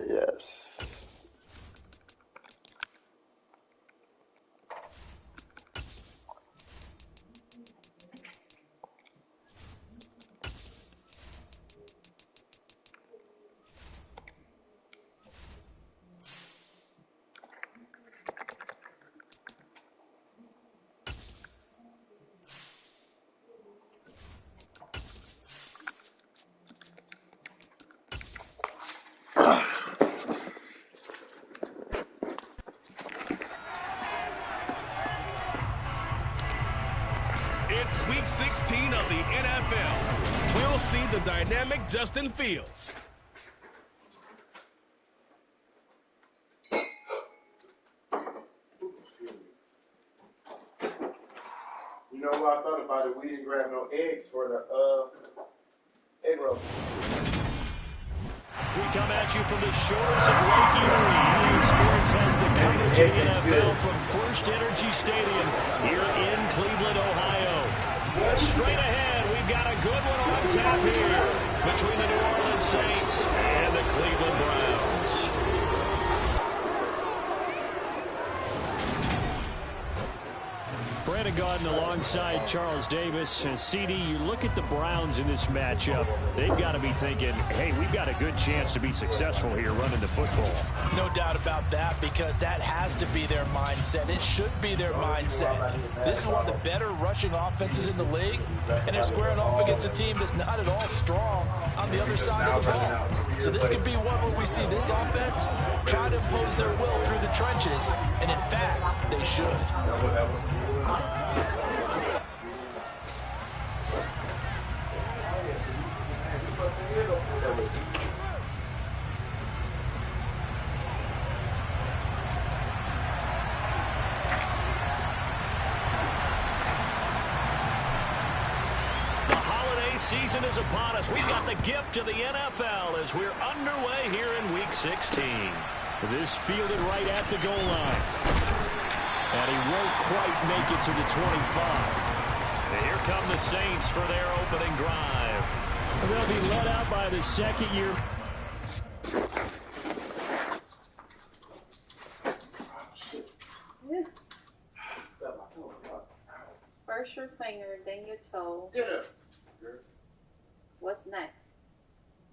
Yes. It's Week 16 of the NFL. We'll see the dynamic Justin Fields. You know what I thought about it? We didn't grab no eggs for the egg roll. We come at you from the shores of Lake Erie. EA Sports has the coverage of the NFL from First Energy Stadium here in Cleveland, Ohio. Straight ahead, we've got a good one on tap here between the New Orleans Saints and the Cleveland Browns. Brandon Gaudin alongside Charles Davis. CD, you look at the Browns in this matchup, they've got to be thinking, hey, we've got a good chance to be successful here running the football. No doubt about that, because that has to be their mindset. It should be their mindset. This is one of the better rushing offenses in the league, and they're squaring off against a team that's not at all strong on the other side of the ball. So this could be one where we see this offense try to impose their will through the trenches, and in fact, they should. Season is upon us. We've got the gift of the NFL as we're underway here in Week 16. This fielded right at the goal line. And he won't quite make it to the 25. And here come the Saints for their opening drive. And they'll be led out by the second-year. First your finger, then your toe. Yeah. What's next?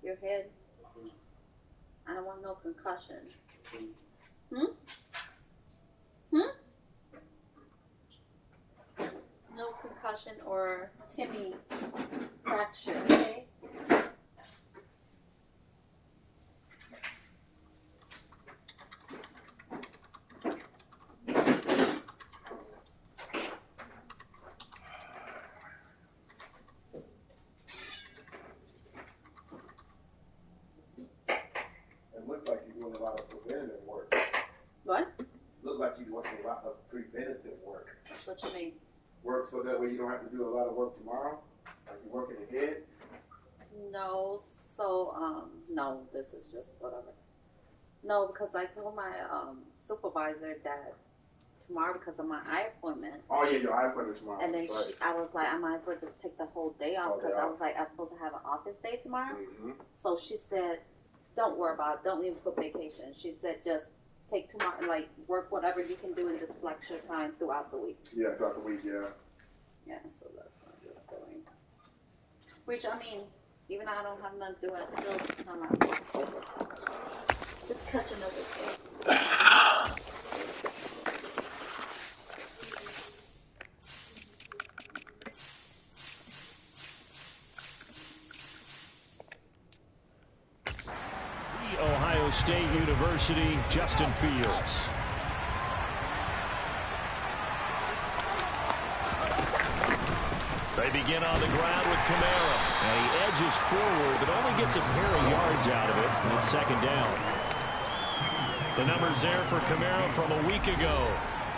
Your head? I don't want no concussion. No concussion or Timmy fracture, okay? Looks like you're doing a lot of preventative work. What? Looks like you're doing a lot of preventative work. What you mean? Work so that way you don't have to do a lot of work tomorrow? Like you're working ahead? No, no, this is just whatever. No, because I told my supervisor that tomorrow, because of my eye appointment. Oh, yeah, your eye appointment tomorrow. And then right. I was like, I might as well just take the whole day off, because I was like, I'm supposed to have an office day tomorrow. Mm-hmm. So she said, don't worry about it. Don't even put vacation. She said, just take tomorrow, like, work whatever you can do and just flex your time throughout the week. Yeah, throughout the week, yeah. Yeah, so that's what I'm just doing. Which, I mean, even though I don't have nothing to do, I still kind of just catch another day. Ohio State University, Justin Fields. They begin on the ground with Kamara. And he edges forward, but only gets a pair of yards out of it. And it's second down. The numbers there for Kamara from a week ago.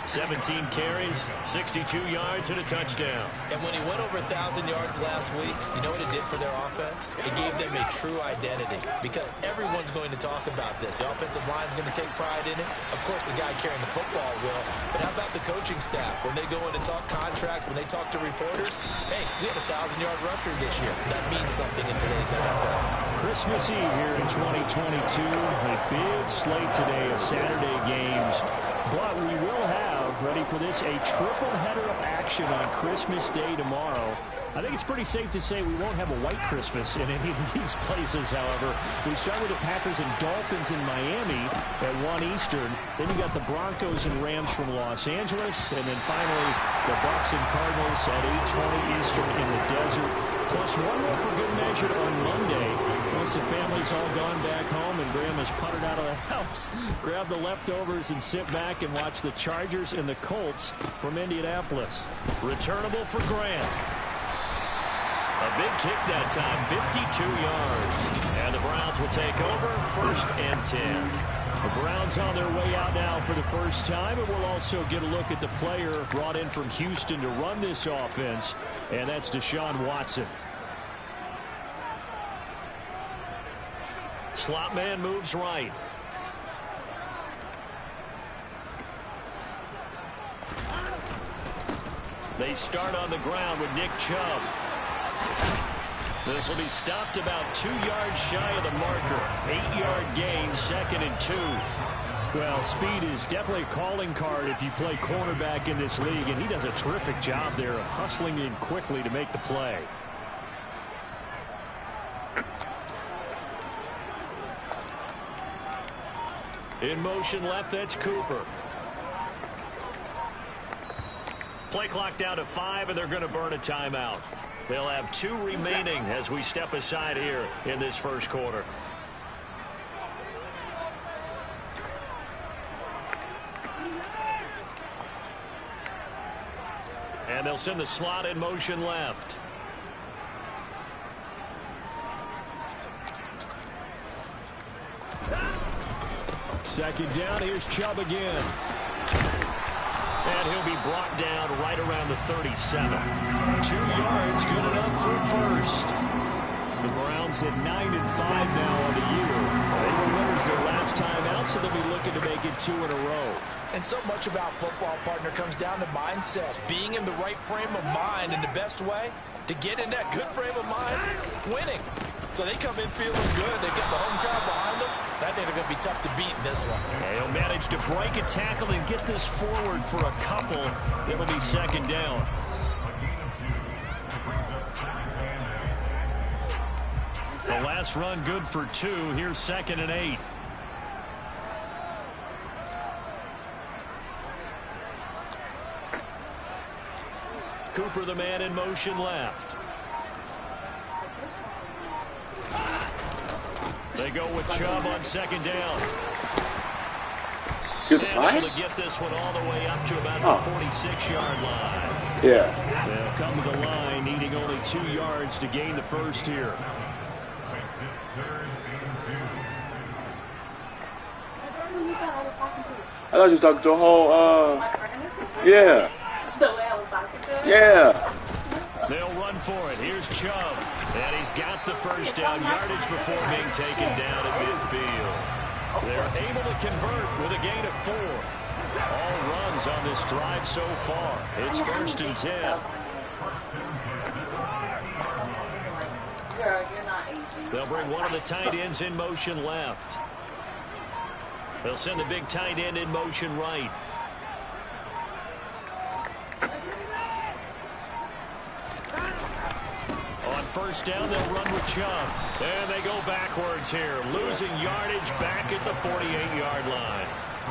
17 carries, 62 yards, and a touchdown. And when he went over 1,000 yards last week, you know what it did for their offense? It gave them a true identity because everyone's going to talk about this. The offensive line's going to take pride in it. Of course, the guy carrying the football will. But how about the coaching staff? When they go in and talk contracts, when they talk to reporters, hey, we had a 1,000-yard rusher this year. That means something in today's NFL. Christmas Eve here in 2022. A big slate today of Saturday games. But we will have, ready for this, a triple header of action on Christmas Day tomorrow. I think it's pretty safe to say we won't have a white Christmas in any of these places, however. We start with the Packers and Dolphins in Miami at 1 Eastern. Then you got the Broncos and Rams from Los Angeles. And then finally, the Bucs and Cardinals at 8:20 Eastern in the desert. Plus one more for good measure on Monday. Once the family's all gone back home and Graham has puttered out of the house, grab the leftovers and sit back and watch the Chargers and the Colts from Indianapolis. Returnable for Graham. A big kick that time, 52 yards. And the Browns will take over, 1st and 10. The Browns on their way out now for the first time, and we'll also get a look at the player brought in from Houston to run this offense, and that's Deshaun Watson. Slot man moves right. They start on the ground with Nick Chubb. This will be stopped about 2 yards shy of the marker. 8-yard gain, 2nd and 2. Well, speed is definitely a calling card if you play cornerback in this league, and he does a terrific job there of hustling in quickly to make the play. In motion left, that's Cooper. Play clock down to 5, and they're going to burn a timeout. They'll have 2 remaining as we step aside here in this first quarter. And they'll send the slot in motion left. Second down, here's Chubb again. And he'll be brought down right around the 37. 2 yards, good enough for first. The Browns at 9-5 now on the year. They were winners their last time out, so they'll be looking to make it 2 in a row. And so much about football, partner, comes down to mindset. Being in the right frame of mind, and the best way to get in that good frame of mind, winning. So they come in feeling good. They get the home crowd behind them. I think they're going to be tough to beat in this one. And he'll manage to break a tackle and get this forward for a couple. It'll be 2nd down. The last run good for 2. Here's 2nd and 8. Cooper, the man in motion left. They go with Chubb on 2nd down. Excuse me, and able to get this one all the way up to about the 46-yard line. Yeah. They'll come to the line, needing only 2 yards to gain the first here. I thought you was talking to a whole, yeah. The way I was talking to him? Yeah. They'll run for it. Here's Chubb. And he's got the first down yardage before being taken down at midfield. They're able to convert with a gain of 4. All runs on this drive so far. It's 1st and 10. Girl, you're not aging. They'll bring one of the tight ends in motion left. They'll send the big tight end in motion right. On 1st down, they'll run with Chubb. And they go backwards here, losing yardage back at the 48-yard line.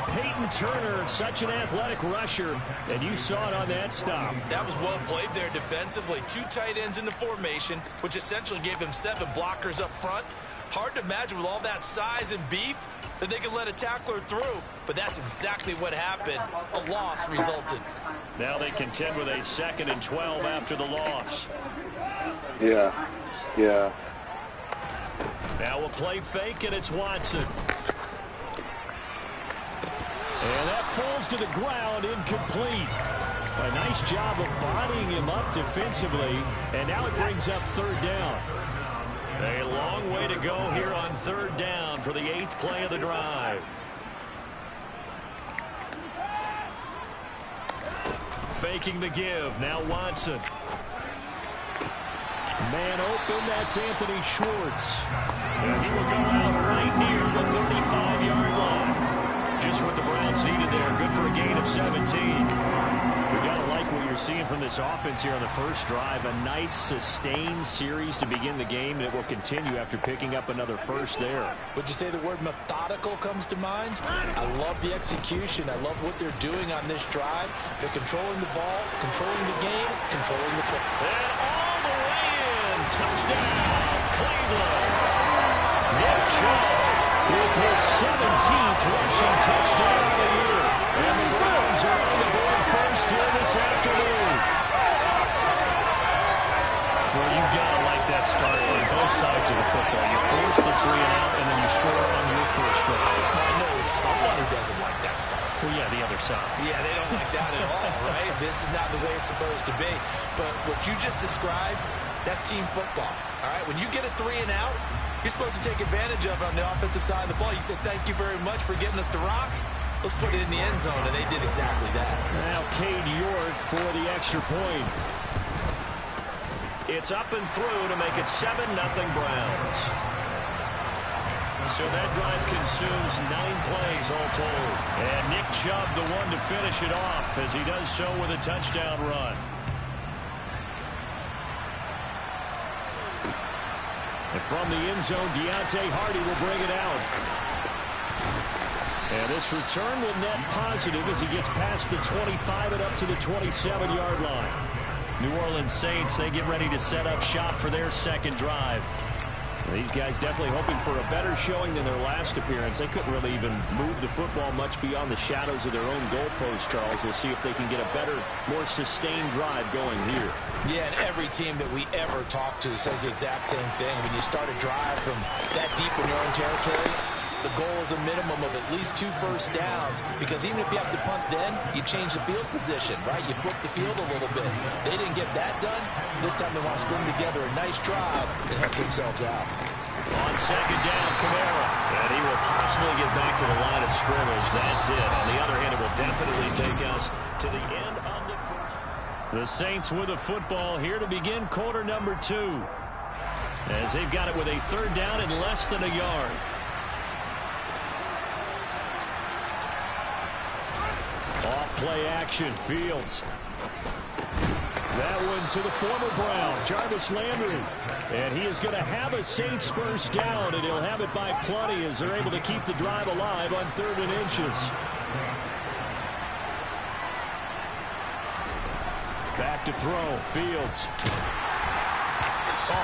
Peyton Turner, such an athletic rusher, and you saw it on that stop. That was well played there defensively. 2 tight ends in the formation, which essentially gave them 7 blockers up front. Hard to imagine with all that size and beef that they could let a tackler through, but that's exactly what happened. A loss resulted. Now they contend with a 2nd and 12 after the loss. Yeah. Yeah. Now we'll play fake, and it's Watson. And that falls to the ground, incomplete. A nice job of bodying him up defensively, and now it brings up third down. A long way to go here on third down for the 8th play of the drive. Faking the give, now Watson. Man open, that's Anthony Schwartz. And he will go out right near the 35-yard line. Just what the Browns needed there. Good for a gain of 17. We got to like what you're seeing from this offense here on the first drive. A nice, sustained series to begin the game, and it will continue after picking up another first there. Would you say the word methodical comes to mind? I love the execution. I love what they're doing on this drive. They're controlling the ball, controlling the game, controlling the play. And all the way in. Touchdown, Cleveland. Nick Chubb with his 17th rushing touchdown of the year. And the Browns are on the board first here this afternoon. Well, you've got to like that start on both sides of the football. You force the 3 and out, and then you score on your first drive. I know someone who doesn't like that start. Well, yeah, the other side. Yeah, they don't like that at all, right? This is not the way it's supposed to be. But what you just described, that's team football. All right, when you get a 3 and out, you're supposed to take advantage of it on the offensive side of the ball. You say, thank you very much for getting us the rock. Let's put it in the end zone, and they did exactly that. Now Cade York for the extra point. It's up and through to make it 7-0 Browns. So that drive consumes 9 plays all told. And Nick Chubb the one to finish it off as he does so with a touchdown run. And from the end zone, Deontay Hardy will bring it out. And this return will net positive as he gets past the 25 and up to the 27-yard line. New Orleans Saints, they get ready to set up shop for their second drive. These guys definitely hoping for a better showing than their last appearance. They couldn't really even move the football much beyond the shadows of their own goalpost, Charles. We'll see if they can get a better, more sustained drive going here. Yeah, and every team that we ever talk to says the exact same thing. When you start a drive from that deep in your own territory, the goal is a minimum of at least 2 first downs, because even if you have to punt then, you change the field position, right? You flip the field a little bit. They didn't get that done. This time they want to string together a nice drive and help themselves out. On second down, Kamara. And he will possibly get back to the line of scrimmage. That's it. On the other hand, it will definitely take us to the end of the first. The Saints with the football here to begin quarter number 2. As they've got it with a third down and less than a yard. Off-play action, Fields. That one to the former Brown, Jarvis Landry. And he is going to have a Saints first down, and he'll have it by plenty as they're able to keep the drive alive on 3rd and inches. Back to throw, Fields.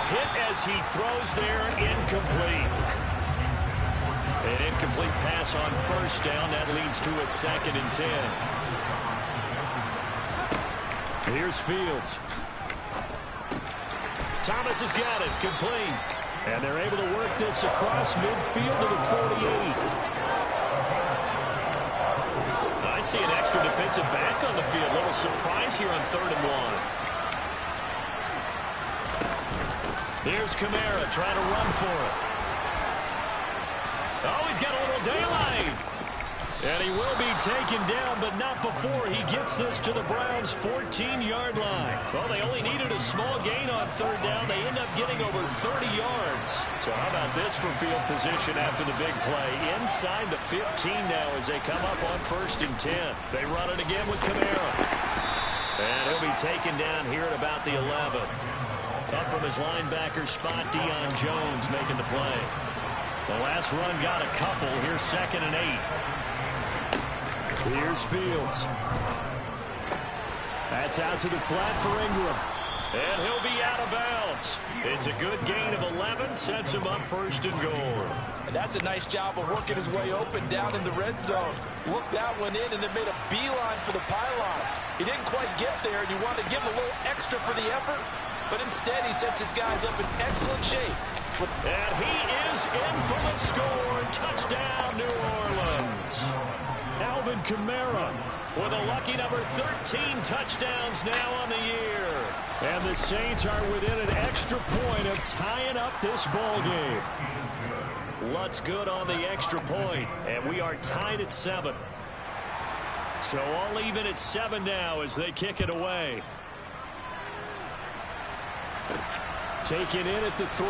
Hit as he throws there, incomplete. An incomplete pass on first down. That leads to a 2nd and 10. Here's Fields. Thomas has got it, complete. And they're able to work this across midfield to the 48. I see an extra defensive back on the field. A little surprise here on 3rd and 1. Here's Kamara trying to run for it. Oh, he's got a little daylight. And he will be taken down, but not before he gets this to the Browns' 14-yard line. Well, they only needed a small gain on 3rd down. They end up getting over 30 yards. So how about this for field position after the big play? Inside the 15 now as they come up on 1st and 10. They run it again with Kamara. And he'll be taken down here at about the 11. Up from his linebacker spot, Deion Jones making the play. The last run got a couple. Here's 2nd and 8. Here's Fields. That's out to the flat for Ingram. And he'll be out of bounds. It's a good gain of 11. Sets him up 1st and goal. That's a nice job of working his way open down in the red zone. Looked that one in and then made a beeline for the pylon. He didn't quite get there, and you wanted to give him a little extra for the effort. But instead, he sets his guys up in excellent shape. And he is in for the score. Touchdown, New Orleans. Alvin Kamara with a lucky number 13 touchdowns now on the year. And the Saints are within an extra point of tying up this ball game. Lutz good on the extra point, and we are tied at 7. So all even at 7 now as they kick it away. Taken in at the 3.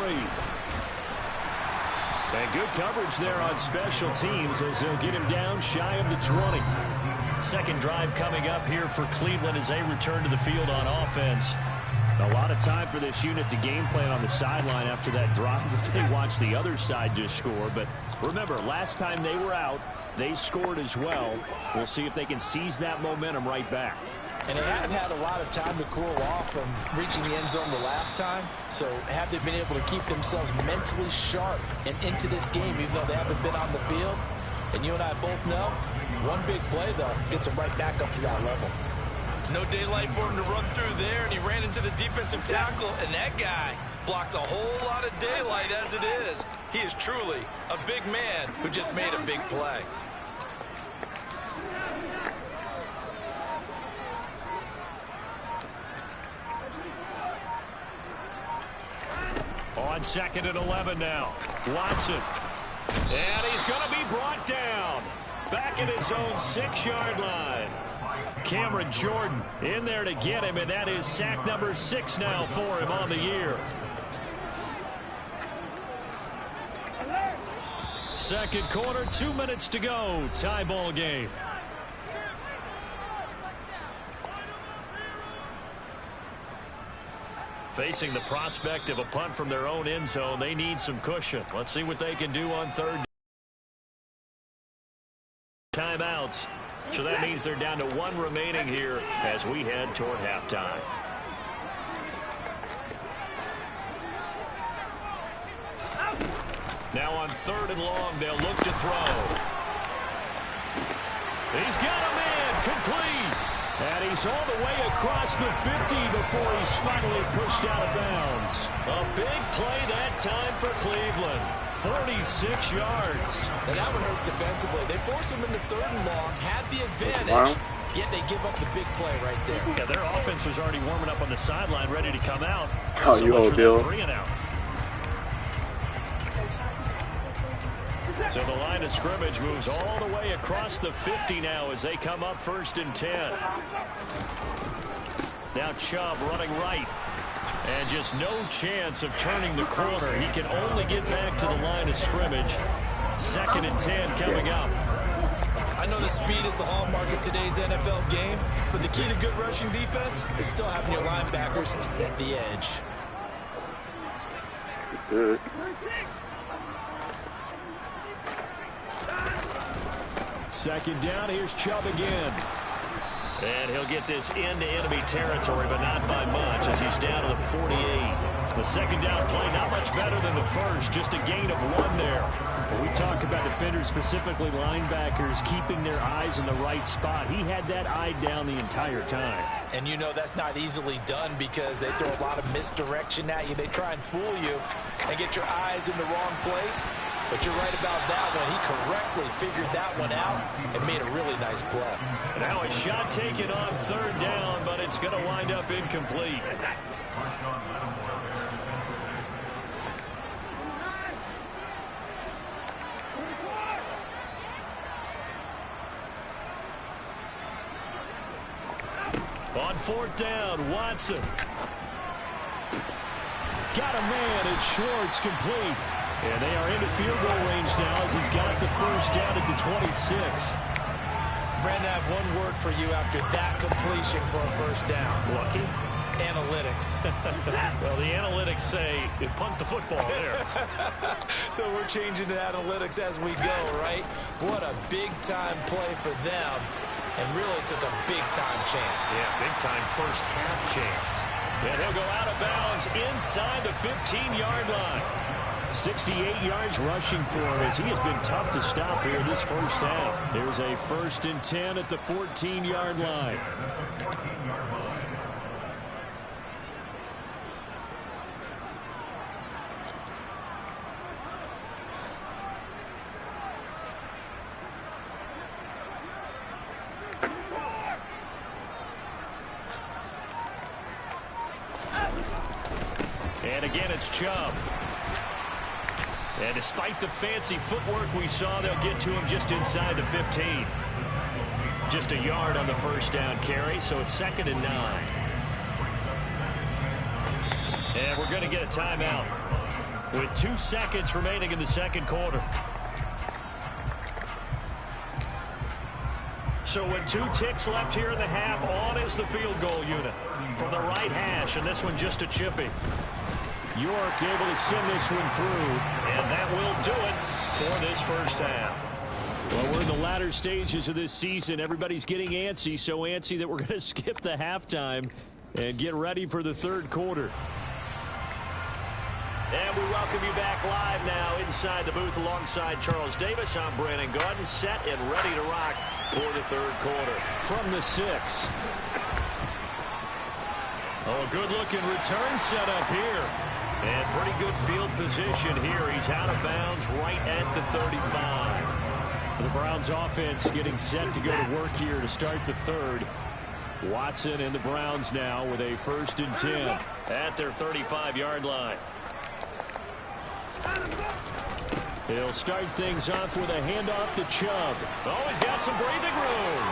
And good coverage there on special teams as they'll get him down shy of the 20. Second drive coming up here for Cleveland as they return to the field on offense. A lot of time for this unit to game plan on the sideline after that drop that they watched the other side just score. But remember, last time they were out, they scored as well. We'll see if they can seize that momentum right back. And they haven't had a lot of time to cool off from reaching the end zone the last time. So have they been able to keep themselves mentally sharp and into this game, even though they haven't been on the field? And you and I both know, one big play, though, gets them right back up to that level. No daylight for him to run through there, and he ran into the defensive tackle, and that guy blocks a whole lot of daylight as it is. He is truly a big man who just made a big play. On 2nd and 11 now. Watson. And he's going to be brought down. Back at his own 6-yard line. Cameron Jordan in there to get him, and that is sack number 6 now for him on the year. Second quarter, 2 minutes to go. Tie ball game. Facing the prospect of a punt from their own end zone, they need some cushion. Let's see what they can do on third. Timeouts. So that means they're down to 1 remaining here as we head toward halftime. Now on 3rd and long, they'll look to throw. He's got a man complete. And he's all the way across the 50 before he's finally pushed out of bounds. A big play that time for Cleveland. 46 yards. And that one hurts defensively. They force him into 3rd and long, had the advantage, yet they give up the big play right there. Yeah, their offense was already warming up on the sideline, ready to come out. Oh, you old Bill. 3 and out. So the line of scrimmage moves all the way across the 50 now as they come up 1st and 10. Now Chubb running right. And just no chance of turning the corner. He can only get back to the line of scrimmage. 2nd and 10 coming up. I know the speed is the hallmark of today's NFL game, but the key to good rushing defense is still having your linebackers set the edge. Good. Second down, here's Chubb again. And he'll get this into enemy territory, but not by much as he's down to the 48. The second down play, not much better than the first, just a gain of 1 there. When we talk about defenders, specifically linebackers, keeping their eyes in the right spot, he had that eye down the entire time. And you know that's not easily done because they throw a lot of misdirection at you. They try and fool you and get your eyes in the wrong place. But you're right about that one. He correctly figured that one out and made a really nice play. Now a shot taken on 3rd down, but it's going to wind up incomplete. On 4th down, Watson. Got a man, it's Schwartz complete. And they are into field goal range now as he's got the first down at the 26. Brandon, I have one word for you after that completion for a first down. Lucky? Analytics. Well, the analytics say punt the football there. So we're changing to analytics as we go, right? What a big-time play for them. And really took a big-time chance. Yeah, big-time first half chance. And he'll go out of bounds inside the 15-yard line. 68 yards rushing for him as he has been tough to stop here this first half. There's a 1st and 10 at the 14-yard line. And again, it's Chubb. And despite the fancy footwork we saw, they'll get to him just inside the 15. Just a yard on the first down carry, so it's 2nd and 9. And we're going to get a timeout with 2 seconds remaining in the second quarter. So with 2 ticks left here in the half, on is the field goal unit from the right hash, and this one just a chippy. York able to send this one through, and that will do it for this first half. Well, we're in the latter stages of this season. Everybody's getting antsy, so antsy that we're going to skip the halftime and get ready for the third quarter. And we welcome you back live now inside the booth alongside Charles Davis. I'm Brandon Gaudin, set and ready to rock for the third quarter. From the 6. Oh, a good-looking return set up here. And pretty good field position here. He's out of bounds right at the 35. The Browns offense getting set to go to work here to start the third. Watson and the Browns now with a 1st and 10 at their 35-yard line. He'll start things off with a handoff to Chubb. Oh, he's got some breathing room.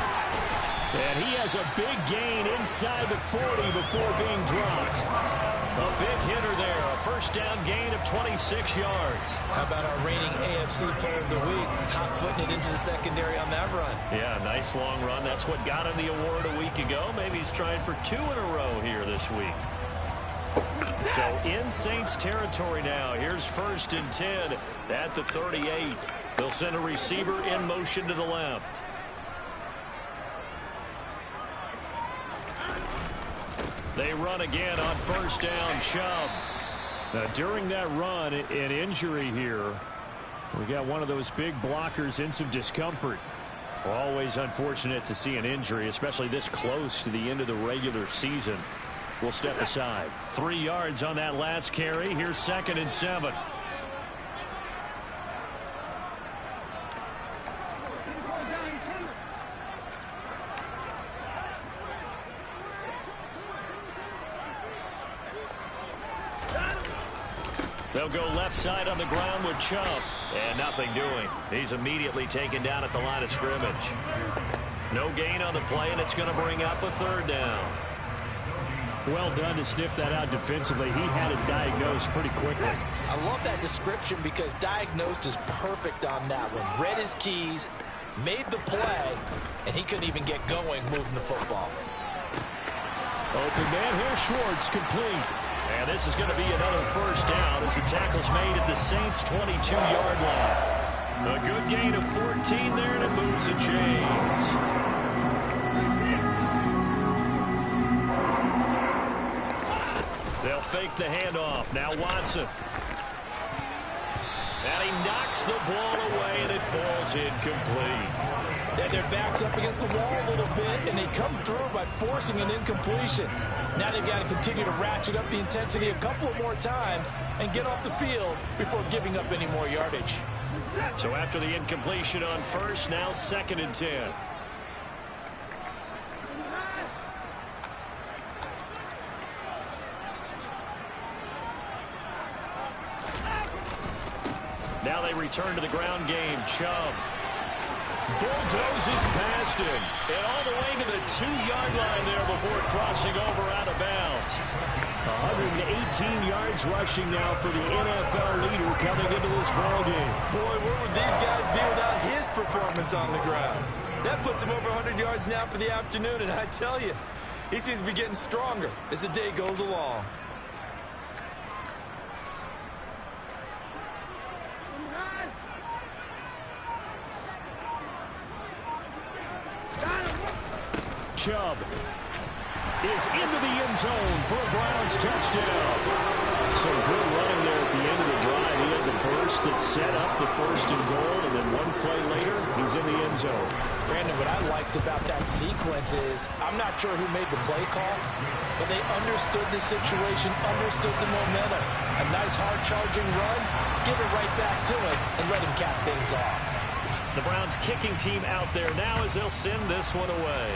And he has a big gain inside the 40 before being dropped. A big hitter there. A first down gain of 26 yards. How about our reigning AFC Player of the Week? Hot-footing it into the secondary on that run. Yeah, nice long run. That's what got him the award a week ago. Maybe he's trying for 2 in a row here this week. So in Saints territory now. Here's 1st and 10 at the 38. They'll send a receiver in motion to the left. They run again on 1st down, Chubb. Now, during that run, an injury here. We got one of those big blockers in some discomfort. Always unfortunate to see an injury, especially this close to the end of the regular season. We'll step aside. 3 yards on that last carry. Here's 2nd and 7. They'll go left side on the ground with Chubb. And nothing doing. He's immediately taken down at the line of scrimmage. No gain on the play, and it's going to bring up a 3rd down. Well done to sniff that out defensively. He had it diagnosed pretty quickly. I love that description because diagnosed is perfect on that one. Read his keys, made the play, and he couldn't even get going moving the football. Open man here, Schwartz, complete. And this is going to be another 1st down as the tackle's made at the Saints' 22-yard line. A good gain of 14 there, and it moves the chains. They'll fake the handoff. Now Watson. And he knocks the ball away, and it falls incomplete. Then their back's up against the wall a little bit, and they come through by forcing an incompletion. Now they've got to continue to ratchet up the intensity a couple of more times and get off the field before giving up any more yardage. So after the incompletion on 1st, now 2nd and 10. Now they return to the ground game. Chubb bulldozes past him. And all the way to the 2-yard line there before crossing over out of bounds. 118 yards rushing now for the NFL leader coming into this ballgame. Boy, where would these guys be without his performance on the ground? That puts him over 100 yards now for the afternoon, and I tell you, he seems to be getting stronger as the day goes along. Chubb is into the end zone for a Browns touchdown. Some good running there at the end of the drive. He had the burst that set up the 1st and goal, and then one play later, he's in the end zone. Brandon, what I liked about that sequence is I'm not sure who made the play call, but they understood the situation, understood the momentum. A nice hard-charging run, give it right back to him, and let him cap things off. The Browns kicking team out there now as they'll send this one away.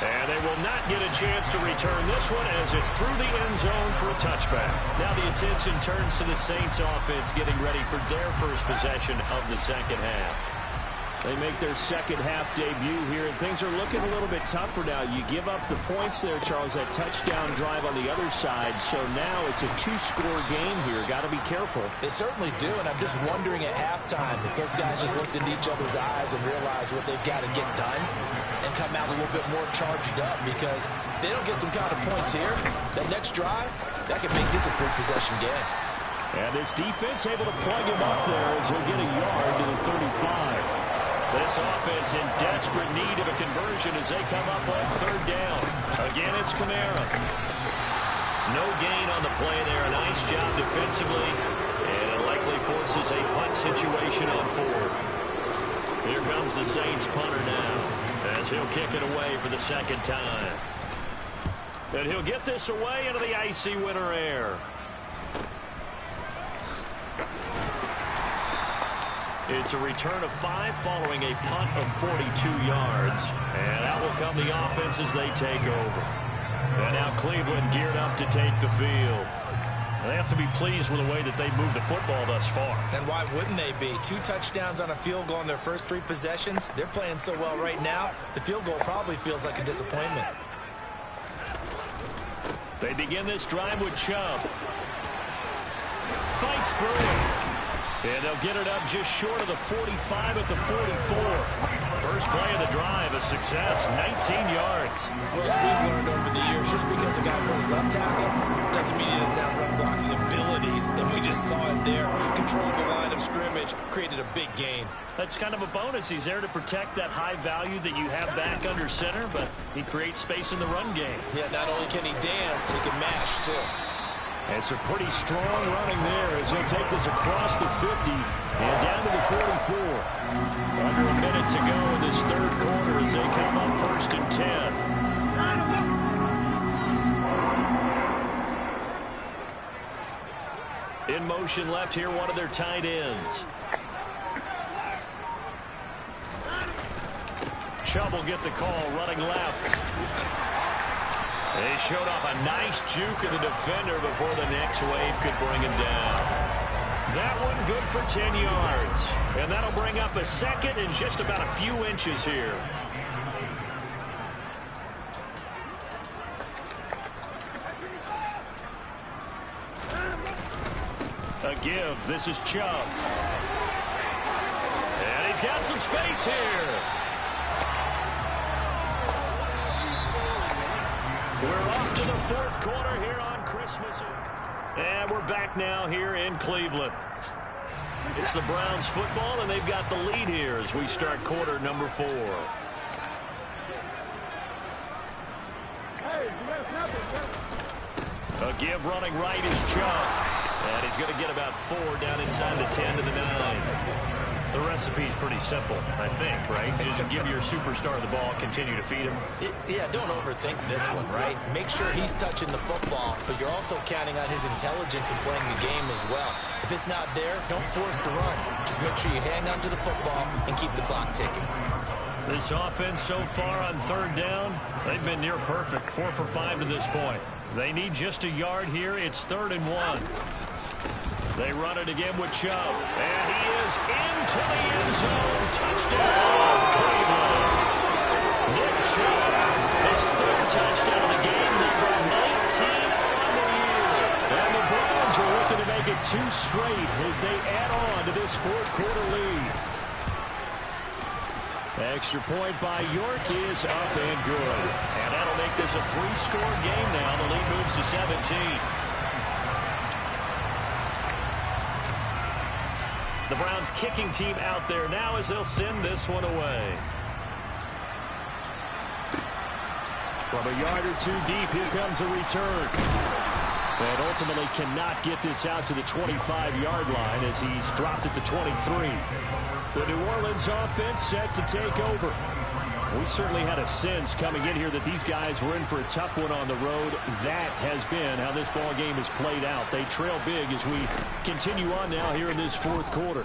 And they will not get a chance to return this one as it's through the end zone for a touchback. Now the attention turns to the Saints offense getting ready for their first possession of the second half. They make their second half debut here, and things are looking a little bit tougher now. You give up the points there, Charles, that touchdown drive on the other side. So now it's a two-score game here. Got to be careful. They certainly do, and I'm just wondering at halftime if those guys just looked into each other's eyes and realized what they've got to get done and come out a little bit more charged up, because if they don't get some kind of points here, that next drive, that could make this a three-possession game. And this defense able to plug him up there as he'll get a yard to the 35. This offense in desperate need of a conversion as they come up on third down. Again, it's Kamara. No gain on the play there. A nice job defensively. And it likely forces a punt situation on fourth. Here comes the Saints punter now as he'll kick it away for the second time. And he'll get this away into the icy winter air. It's a return of 5 following a punt of 42 yards. And out will come the offense as they take over. And now Cleveland geared up to take the field. They have to be pleased with the way that they moved the football thus far. And why wouldn't they be? 2 touchdowns on a field goal in their first 3 possessions. They're playing so well right now, the field goal probably feels like a disappointment. They begin this drive with Chubb. Fights through it. And they'll get it up just short of the 45 at the 44. First play of the drive, a success, 19 yards. Well, as we've learned over the years, just because a guy plays left tackle doesn't mean he doesn't have run blocking abilities. And we just saw it there. Controlled the line of scrimmage, created a big gain. That's kind of a bonus. He's there to protect that high value that you have back under center, but he creates space in the run game. Yeah, not only can he dance, he can mash, too. It's a pretty strong running there as he'll take this across the 50 and down to the 44. Under a minute to go in this third quarter as they come up first and 10. In motion left here, one of their tight ends. Chubb will get the call, running left. They showed off a nice juke of the defender before the next wave could bring him down. That one good for 10 yards. And that'll bring up a second and just about a few inches here. A give. This is Chubb. And he's got some space here. We're off to the fourth quarter here on Christmas. And we're back now here in Cleveland. It's the Browns football, and they've got the lead here as we start quarter number 4. A give running right is Chubb. And he's going to get about 4 down inside the 10 to the 9. The recipe's pretty simple, I think, right? Just give your superstar the ball, continue to feed him. Yeah, don't overthink this one, right? Make sure he's touching the football, but you're also counting on his intelligence in playing the game as well. If it's not there, don't force the run. Just make sure you hang on to the football and keep the clock ticking. This offense so far on third down, they've been near perfect, 4 for 5 to this point. They need just a yard here. It's 3rd and 1. They run it again with Chubb. And he is into the end zone. Touchdown, Cleveland. Nick Chubb, his 3rd touchdown of the game, number 19 on the year. And the Browns are looking to make it 2 straight as they add on to this fourth quarter lead. Extra point by York is up and good. And that'll make this a 3-score game now. The lead moves to 17. The Browns kicking team out there now as they'll send this one away. From a yard or 2 deep, here comes a return. And ultimately cannot get this out to the 25-yard line as he's dropped at the 23. The New Orleans offense set to take over. We certainly had a sense coming in here that these guys were in for a tough one on the road. That has been how this ball game has played out. They trail big as we continue on now here in this fourth quarter.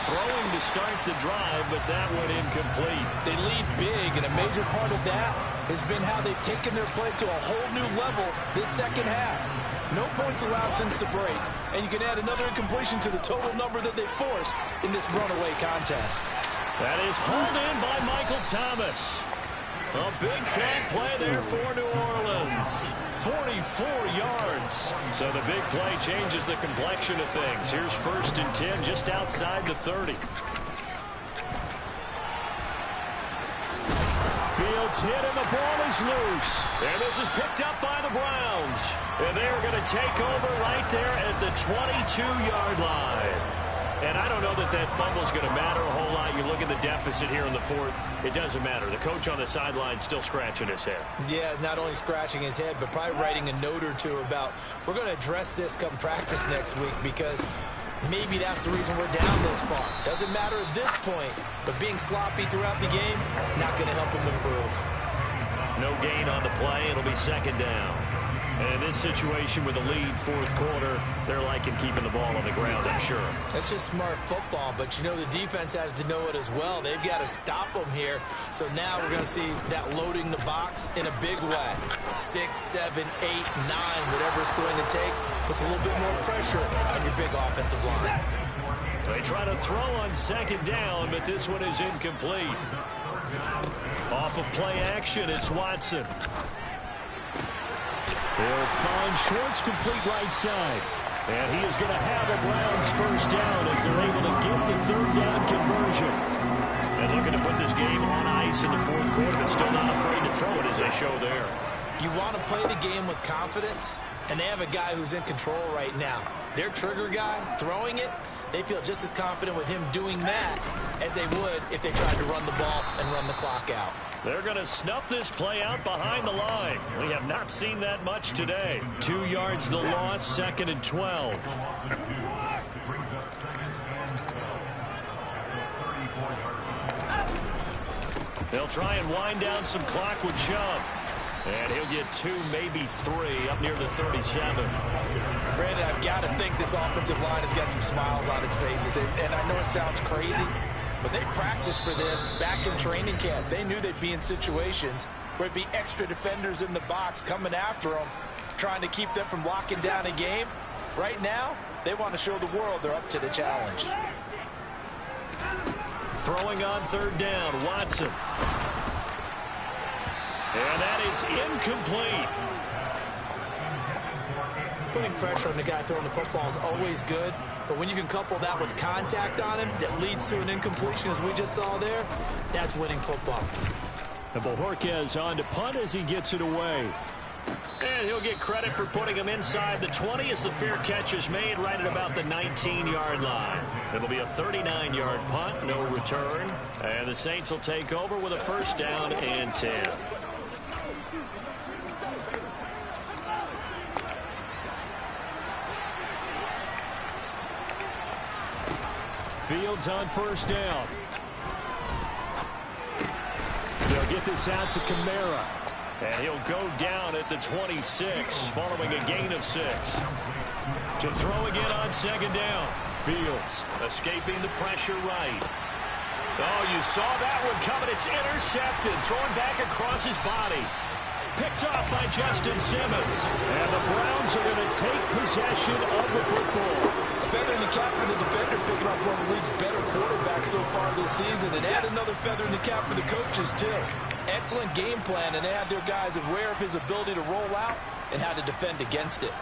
Throwing to start the drive, but that went incomplete. They lead big, and a major part of that has been how they've taken their play to a whole new level this second half. No points allowed since the break, and you can add another incompletion to the total number that they forced in this runaway contest. That is hauled in by Michael Thomas. A big tag play there for New Orleans. 44 yards. So the big play changes the complexion of things. Here's 1st and 10 just outside the 30. Fields hit and the ball is loose. And this is picked up by the Browns. And they're going to take over right there at the 22-yard line. And I don't know that that fumble is going to matter a whole lot. You look at the deficit here in the 4th. It doesn't matter. The coach on the sideline still scratching his head. Yeah, not only scratching his head, but probably writing a note or two about, we're going to address this come practice next week, because maybe that's the reason we're down this far. Doesn't matter at this point, but being sloppy throughout the game, not going to help him improve. No gain on the play. It'll be 2nd down. And in this situation with the lead 4th quarter, they're liking keeping the ball on the ground, I'm sure. That's just smart football, but you know the defense has to know it as well. They've got to stop them here. So now we're going to see that loading the box in a big way. 6, 7, 8, 9, whatever it's going to take, puts a little bit more pressure on your big offensive line. They try to throw on 2nd down, but this one is incomplete. Off of play action, it's Watson. They'll find Schwartz complete right side. And he is going to have a Browns 1st down as they're able to get the 3rd down conversion. And looking to put this game on ice in the 4th quarter, but still not afraid to throw it as they show there. You want to play the game with confidence, and they have a guy who's in control right now. Their trigger guy, throwing it, they feel just as confident with him doing that as they would if they tried to run the ball and run the clock out. They're going to snuff this play out behind the line. We have not seen that much today. 2 yards the loss, 2nd and 12. They'll try and wind down some clock with Chubb. And he'll get 2, maybe 3, up near the 37. Brandon, I've got to think this offensive line has got some smiles on its faces. And I know it sounds crazy, but they practiced for this back in training camp. They knew they'd be in situations where it'd be extra defenders in the box coming after them, trying to keep them from locking down a game. Right now, they want to show the world they're up to the challenge. Throwing on 3rd down, Watson. And that is incomplete. Putting pressure on the guy throwing the football is always good, but when you can couple that with contact on him that leads to an incompletion, as we just saw there, that's winning football. And Bojorquez on to punt as he gets it away. And he'll get credit for putting him inside the 20 as the fair catch is made right at about the 19-yard line. It'll be a 39-yard punt, no return. And the Saints will take over with a 1st down and 10. Fields on 1st down. They'll get this out to Kamara. And he'll go down at the 26, following a gain of 6. To throw again on 2nd down. Fields escaping the pressure right. Oh, you saw that one coming. It's intercepted. Thrown back across his body. Picked off by Justin Simmons. And the Browns are going to take possession of the football. Feather in the cap for the defender, picking up one of the league's better quarterbacks so far this season, and add another feather in the cap for the coaches, too. Excellent game plan, and they have their guys aware of his ability to roll out and how to defend against it.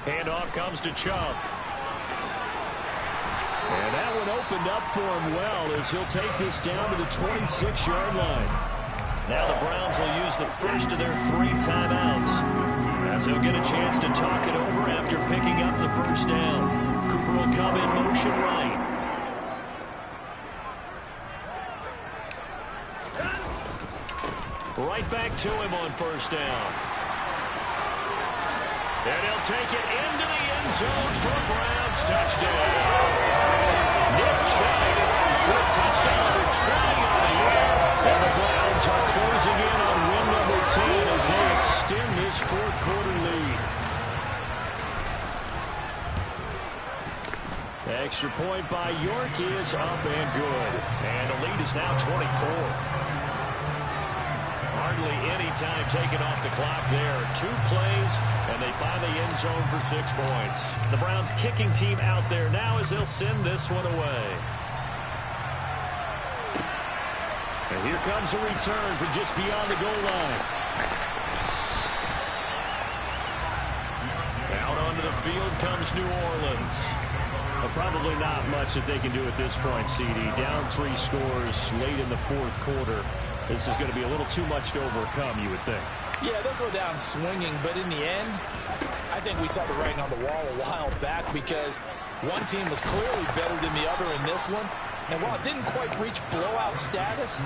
Handoff comes to Chubb. And that one opened up for him well as he'll take this down to the 26-yard line. Now the Browns will use the first of their 3 timeouts as they'll get a chance to talk it over after picking up the 1st down. Cooper will come in motion right. Right back to him on 1st down. And he'll take it into the end zone for a Browns touchdown. Nick Chubb with a touchdown number 20 on the year. And the Browns are closing in extra point by York is up and good. And the lead is now 24. Hardly any time taken off the clock there. 2 plays, and they find the end zone for 6 points. The Browns kicking team out there now as they'll send this one away. And here comes a return from just beyond the goal line. Out onto the field comes New Orleans. Probably not much that they can do at this point, CD. Down 3 scores late in the 4th quarter. This is going to be a little too much to overcome, you would think. Yeah, they'll go down swinging, but in the end, I think we saw the writing on the wall a while back because one team was clearly better than the other in this one. And while it didn't quite reach blowout status,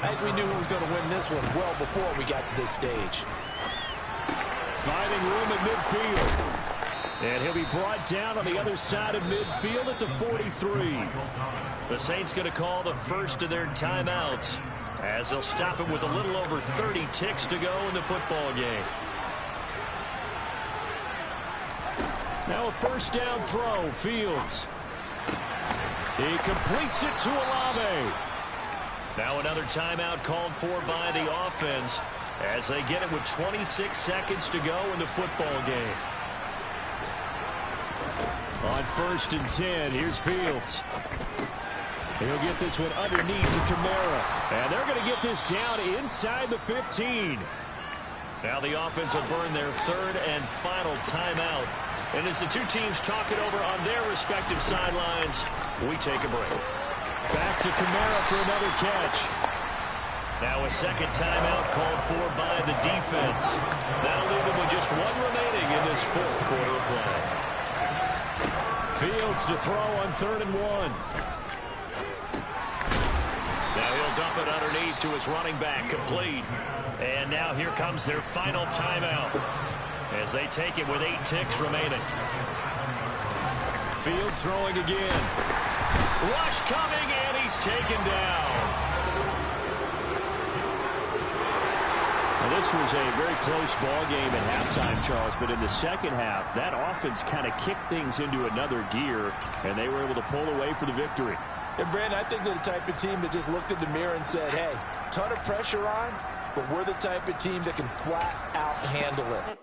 I think we knew who was going to win this one well before we got to this stage. Finding room at midfield. And he'll be brought down on the other side of midfield at the 43. The Saints going to call the first of their timeouts as they'll stop it with a little over 30 ticks to go in the football game. Now a first down throw. Fields. He completes it to Olave. Now another timeout called for by the offense as they get it with 26 seconds to go in the football game. On 1st and 10, here's Fields. He'll get this one underneath to Kamara. And they're going to get this down inside the 15. Now the offense will burn their 3rd and final timeout. And as the 2 teams talk it over on their respective sidelines, we take a break. Back to Kamara for another catch. Now a second timeout called for by the defense. That'll leave them with just 1 remaining in this 4th quarter of play. Fields to throw on 3rd and 1. Now he'll dump it underneath to his running back, complete. And now here comes their final timeout as they take it with 8 ticks remaining. Fields throwing again. Rush coming, and he's taken down. Well, this was a very close ball game at halftime, Charles, but in the second half, that offense kind of kicked things into another gear, and they were able to pull away for the victory. And, Brandon, I think they're the type of team that just looked in the mirror and said, hey, ton of pressure on, but we're the type of team that can flat out handle it.